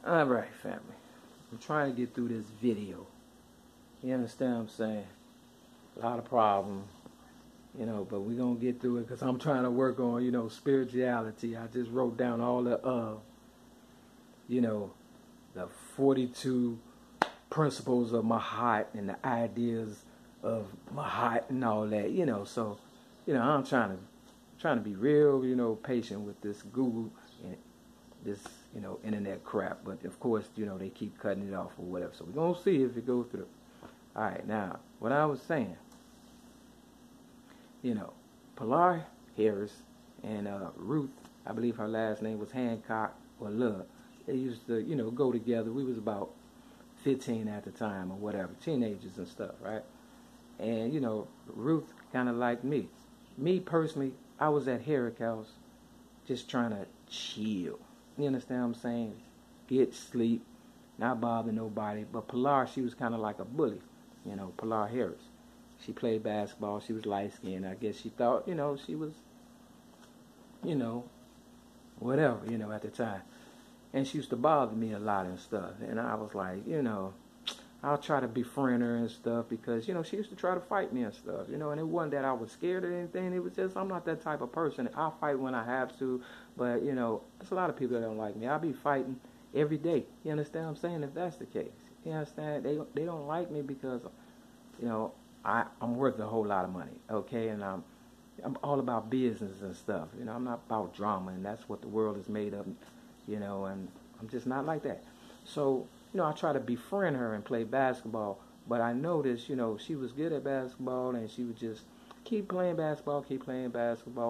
Alright, family. I'm trying to get through this video. You understand what I'm saying? A lot of problems, but we're going to get through it because I'm trying to work on, spirituality. I just wrote down all the, the 42 principles of Mahat and the ideas of Mahat and all that, So, I'm trying to be real, patient with this Google and this, internet crap. But of course, they keep cutting it off or whatever. So we're going to see if it goes through. All right, now, what I was saying, Pilar Harris and Ruth, I believe her last name was Hancock or Love. They used to, go together. We was about 15 at the time or whatever, teenagers and stuff, right? And, Ruth kind of like me. Me personally, I was at Herrick House just trying to chill. You understand what I'm saying? Get sleep, not bother nobody. But Pilar, she was kind of like a bully, Pilar Harris. She played basketball. She was light-skinned. I guess she thought, she was, whatever, at the time. And she used to bother me a lot and stuff. And I was like, I'll try to befriend her and stuff because, she used to try to fight me and stuff, and it wasn't that I was scared or anything. It was just, I'm not that type of person. I'll fight when I have to, but, there's a lot of people that don't like me. I'll be fighting every day. You understand what I'm saying? If that's the case. You understand? They don't like me because, I'm worth a whole lot of money, okay? And I'm all about business and stuff. I'm not about drama, and that's what the world is made of, and I'm just not like that. So, I try to befriend her and play basketball, but I noticed, she was good at basketball, and she would just keep playing basketball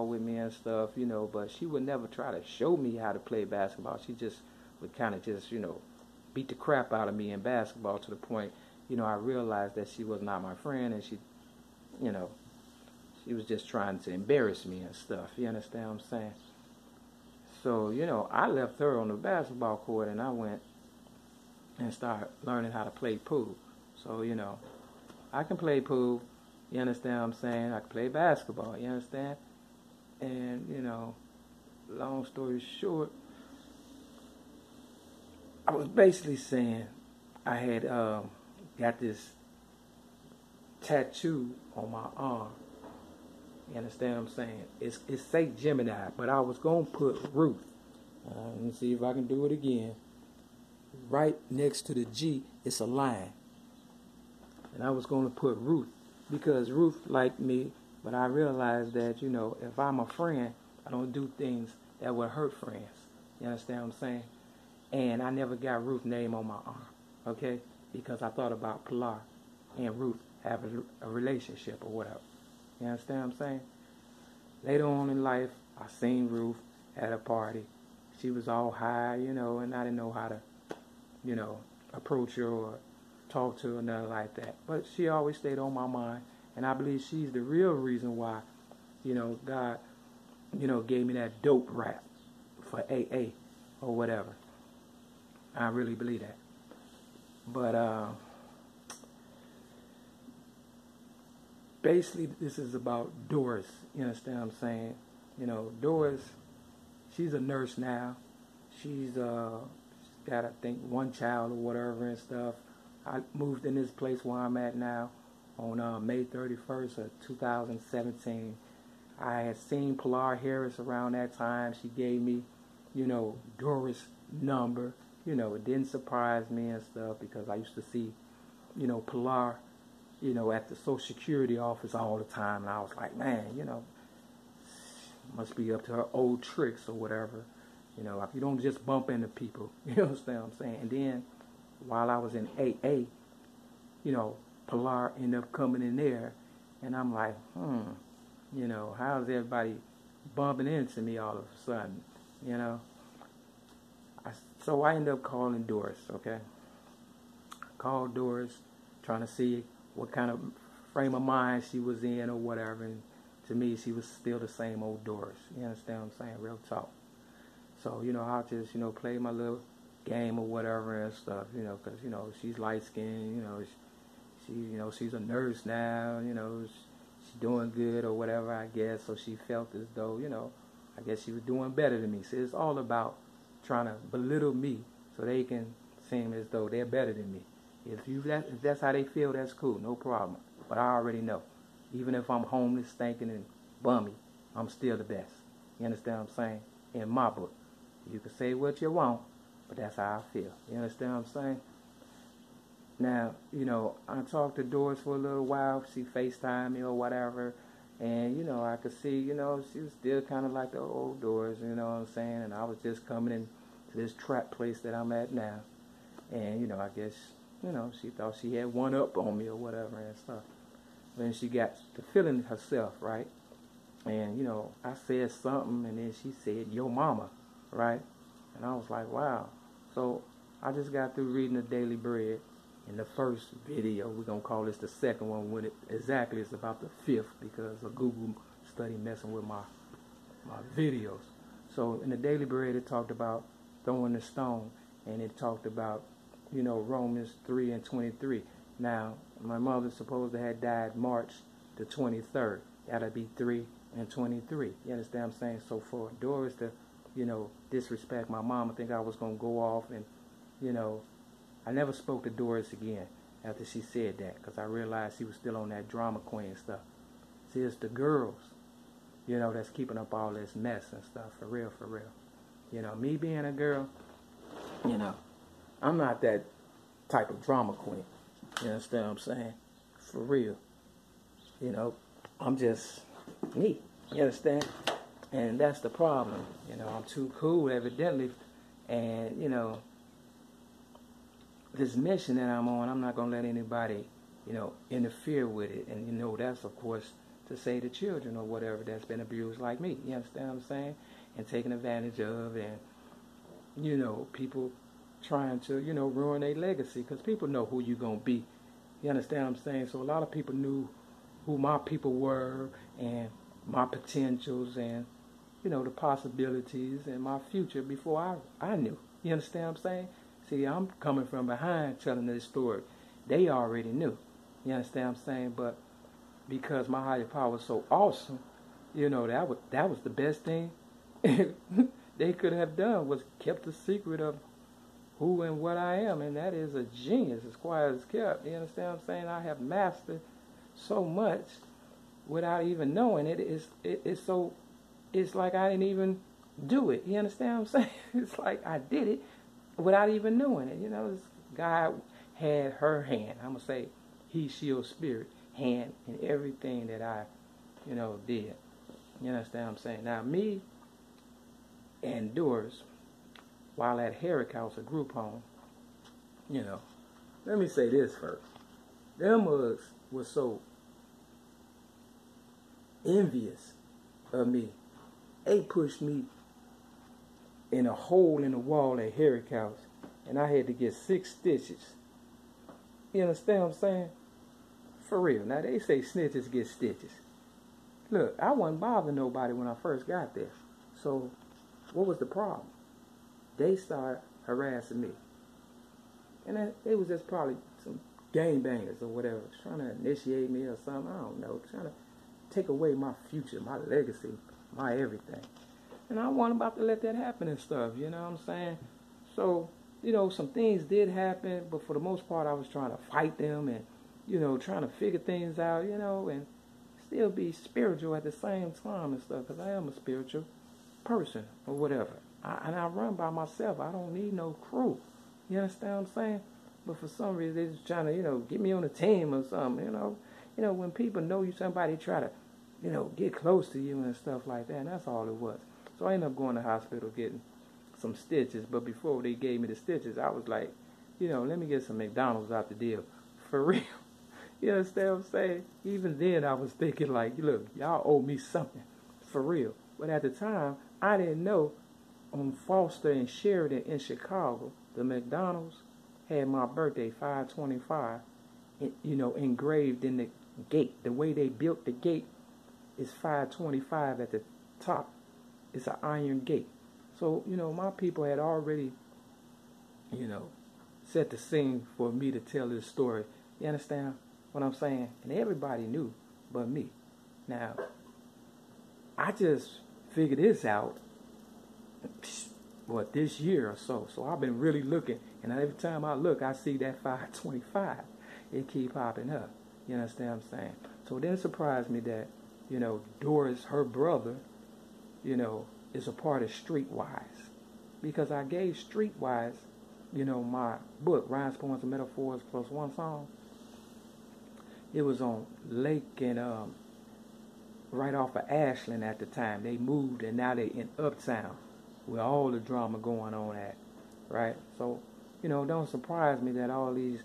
with me and stuff, but she would never try to show me how to play basketball. She just would kind of just, beat the crap out of me in basketball to the point, I realized that she was not my friend, and she was just trying to embarrass me and stuff. You understand what I'm saying? So, I left her on the basketball court, and I went and started learning how to play pool. So, I can play pool. You understand what I'm saying? I can play basketball. You understand? And, long story short, I was basically saying I had got this tattoo on my arm. You understand what I'm saying? It's St. Gemini, but I was going to put Ruth. Let me see if I can do it again. Right next to the G, it's a line. And I was going to put Ruth because Ruth liked me, but I realized that, if I'm a friend, I don't do things that would hurt friends. You understand what I'm saying? And I never got Ruth's name on my arm, okay? Because I thought about Pilar and Ruth having a relationship or whatever. You understand what I'm saying? Later on in life, I seen Ruth at a party. She was all high, and I didn't know how to, approach her or talk to her or nothing like that. But she always stayed on my mind. And I believe she's the real reason why, God, gave me that dope rap for AA or whatever. I really believe that. But basically, this is about Doris. You understand what I'm saying? Doris, she's a nurse now. She's got, I think, one child or whatever and stuff. I moved in this place where I'm at now on May 31st of 2017. I had seen Pilar Harris around that time. She gave me, Doris' number. It didn't surprise me and stuff because I used to see, Pilar, at the Social Security office all the time. And I was like, man, must be up to her old tricks or whatever. If you don't just bump into people, you understand what I'm saying? And then while I was in AA, Pilar ended up coming in there. And I'm like, how's everybody bumping into me all of a sudden, So I ended up calling Doris, okay? I called Doris, trying to see what kind of frame of mind she was in or whatever. And to me, she was still the same old Doris. You understand what I'm saying? Real talk. So, I'll just, play my little game or whatever and stuff, because, she's light-skinned, she's a nurse now, she's doing good or whatever, I guess. So she felt as though, I guess she was doing better than me. So it's all about trying to belittle me so they can seem as though they're better than me. If that's how they feel, that's cool, no problem. But I already know, even if I'm homeless, stinking, and bummy, I'm still the best. You understand what I'm saying? In my book, you can say what you want, but that's how I feel. You understand what I'm saying? Now, I talked to Doris for a little while. She FaceTimed me or whatever. And, I could see, she was still kind of like the old Doris, you know what I'm saying? And I was just coming in to this trap place that I'm at now. And, I guess, she thought she had one up on me or whatever and stuff. Then she got to feeling herself, right? And, I said something, and then she said, "Yo mama," right? And I was like, wow. So I just got through reading the Daily Bread. In the first video, we're going to call this the second one, when it's about the fifth, because a Google study messing with my videos. So in the Daily Bread, it talked about throwing the stone, and it talked about, Romans 3:23. Now, my mother supposed to have died March the 23rd. That'll be 3:23. You understand what I'm saying? So for Doris to, disrespect my mom, I think I was going to go off and, I never spoke to Doris again after she said that, because I realized she was still on that drama queen stuff. See, it's the girls, that's keeping up all this mess and stuff, for real, for real. Me being a girl, I'm not that type of drama queen. You understand what I'm saying? For real. I'm just me. You understand? And that's the problem. I'm too cool, evidently. And, this mission that I'm on, I'm not going to let anybody, interfere with it. And, that's, of course, to say the children or whatever that's been abused like me. You understand what I'm saying? And taken advantage of, and, people trying to, ruin their legacy, because people know who you're going to be. You understand what I'm saying? So a lot of people knew who my people were and my potentials and, the possibilities and my future before I knew. You understand what I'm saying? See, I'm coming from behind telling this story. They already knew. You understand what I'm saying? But because my higher power was so awesome, that was the best thing they could have done, was kept the secret of who and what I am. And that is a genius, as quiet as kept. You understand what I'm saying? I have mastered so much without even knowing it. It's like I didn't even do it. You understand what I'm saying? It's like I did it without even knowing it. This God had her hand, I'm going to say he, she, or spirit, hand in everything that I, did. You understand what I'm saying? Now, me and Doris, while at Herrick House, a group home, let me say this first. Them mugs were so envious of me. They pushed me in a hole in the wall at Herrick House, and I had to get 6 stitches. You understand what I'm saying? For real. Now, they say snitches get stitches. Look, I wasn't bothering nobody when I first got there. So, what was the problem? They started harassing me. And it was just probably some gangbangers or whatever, trying to initiate me or something. I don't know. Trying to take away my future, my legacy, my everything. And I wasn't about to let that happen and stuff, you know what I'm saying? So, some things did happen, but for the most part, I was trying to fight them and, trying to figure things out, and still be spiritual at the same time and stuff, because I am a spiritual person or whatever. And I run by myself. I don't need no crew. You understand what I'm saying? But for some reason, they're just trying to, get me on a team or something, when people know you, somebody try to, get close to you and stuff like that, and that's all it was. So I ended up going to the hospital getting some stitches, but before they gave me the stitches, I was like, let me get some McDonald's out the deal. For real. You understand what I'm saying? Even then, I was thinking like, look, y'all owe me something. For real. But at the time, I didn't know on Foster and Sheridan in Chicago, the McDonald's had my birthday, 5/25, engraved in the gate. The way they built the gate is 5/25 at the top. It's an iron gate. So, my people had already, set the scene for me to tell this story. You understand what I'm saying? And everybody knew but me. Now, I just figured this out what, this year or so. So I've been really looking, and every time I look, I see that 525. It keep popping up. You understand what I'm saying? So then it surprised me that, you know, Doris, her brother, you know, is a part of Streetwise. Because I gave Streetwise, you know, my book, Rhymes, Poems, and Metaphors plus one song. It was on Lake and right off of Ashland at the time. They moved and now they in Uptown where all the drama going on at, right? So, you know, don't surprise me that all these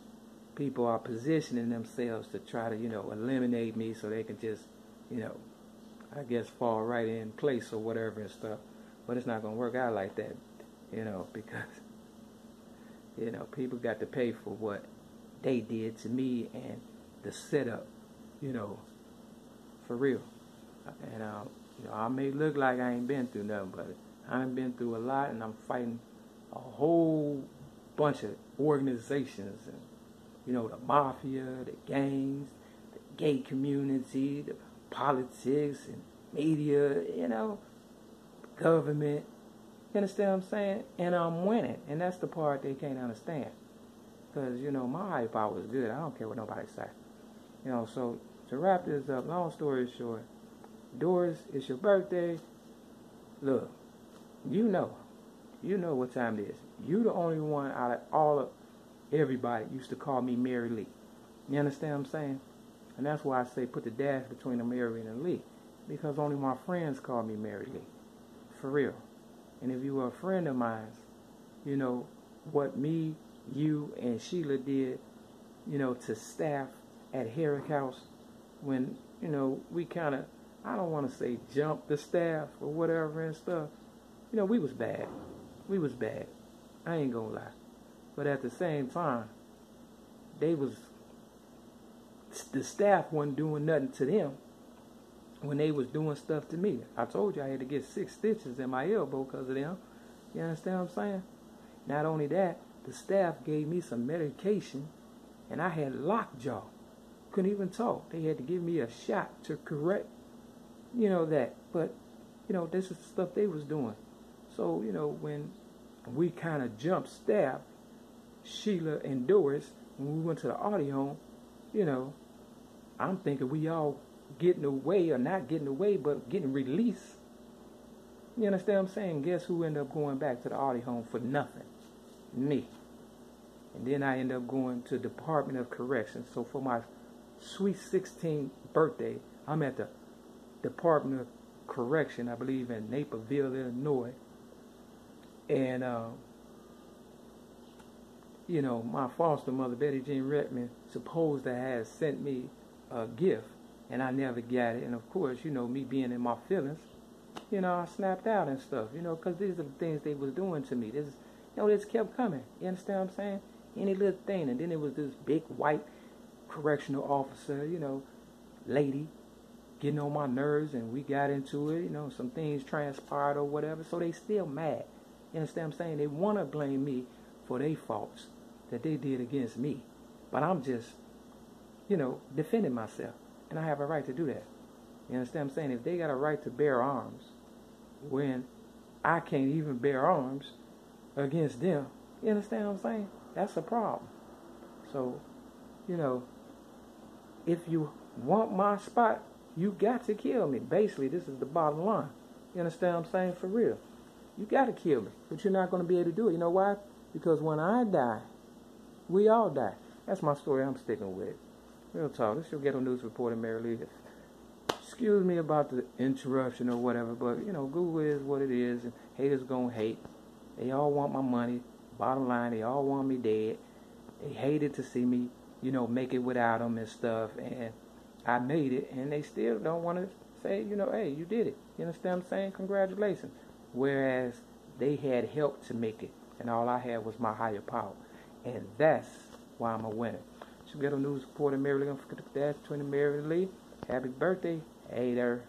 people are positioning themselves to try to, you know, eliminate me so they can just, you know, I guess fall right in place or whatever and stuff. But it's not going to work out like that, you know, because, you know, people got to pay for what they did to me and the setup, you know, for real. And, you know, I may look like I ain't been through nothing, but I ain't been through a lot, and I'm fighting a whole bunch of organizations, and, you know, the mafia, the gangs, the gay community, the politics and media, you know, government. You understand what I'm saying? And I'm winning, and that's the part they can't understand. Because, you know, my hype out was good. I don't care what nobody say. You know, so to wrap this up, long story short, Doris, it's your birthday. Look, you know what time it is. You the only one out of all of everybody used to call me Mary Lee. You understand what I'm saying? And that's why I say put the dash between the Mary and the Lee. Because only my friends call me Mary Lee. For real. And if you were a friend of mine, you know, what me, you, and Sheila did, you know, to staff at Herrick House when, you know, we kind of, I don't want to say jumped the staff or whatever and stuff. You know, we was bad. We was bad. I ain't gonna lie. But at the same time, the staff wasn't doing nothing to them when they was doing stuff to me. I told you I had to get 6 stitches in my elbow because of them. You understand what I'm saying? Not only that, the staff gave me some medication, and I had lockjaw. Couldn't even talk. They had to give me a shot to correct, you know, that. But, you know, this is the stuff they was doing. So, you know, when we kind of jumped staff, Sheila and Doris, when we went to the audio, you know, I'm thinking we all getting away, or not getting away, but getting released. You understand what I'm saying? Guess who ended up going back to the audio home for nothing? Me. And then I ended up going to Department of Corrections. So for my sweet 16th birthday, I'm at the Department of Correction, I believe in Naperville, Illinois. And, you know, my foster mother, Betty Jean Redmond, supposed to have sent me a gift, and I never got it. And of course, you know, me being in my feelings, you know, I snapped out and stuff, you know, because these are the things they was doing to me. This, you know, this kept coming. You understand what I'm saying? Any little thing. And then it was this big white correctional officer, you know, lady, getting on my nerves, and we got into it, you know, some things transpired or whatever, so they still mad. You understand what I'm saying? They want to blame me for their faults that they did against me. But I'm just, you know, defending myself. And I have a right to do that. You understand what I'm saying? If they got a right to bear arms when I can't even bear arms against them, you understand what I'm saying? That's a problem. So, you know, if you want my spot, you got to kill me. Basically, this is the bottom line. You understand what I'm saying? For real. You got to kill me. But you're not going to be able to do it. You know why? Because when I die, we all die. That's my story I'm sticking with. Real talk. This is your Ghetto News reporter, Mary Lee. Excuse me about the interruption or whatever, but, you know, Google is what it is, and haters gonna hate. They all want my money. Bottom line, they all want me dead. They hated to see me, you know, make it without them and stuff, and I made it, and they still don't want to say, you know, hey, you did it. You understand what I'm saying? Congratulations. Whereas they had help to make it, and all I had was my higher power. And that's why I'm a winner. So Ghetto News reporter Mary Lee. Don't forget to dash between the Mary Lee. Happy birthday, hater.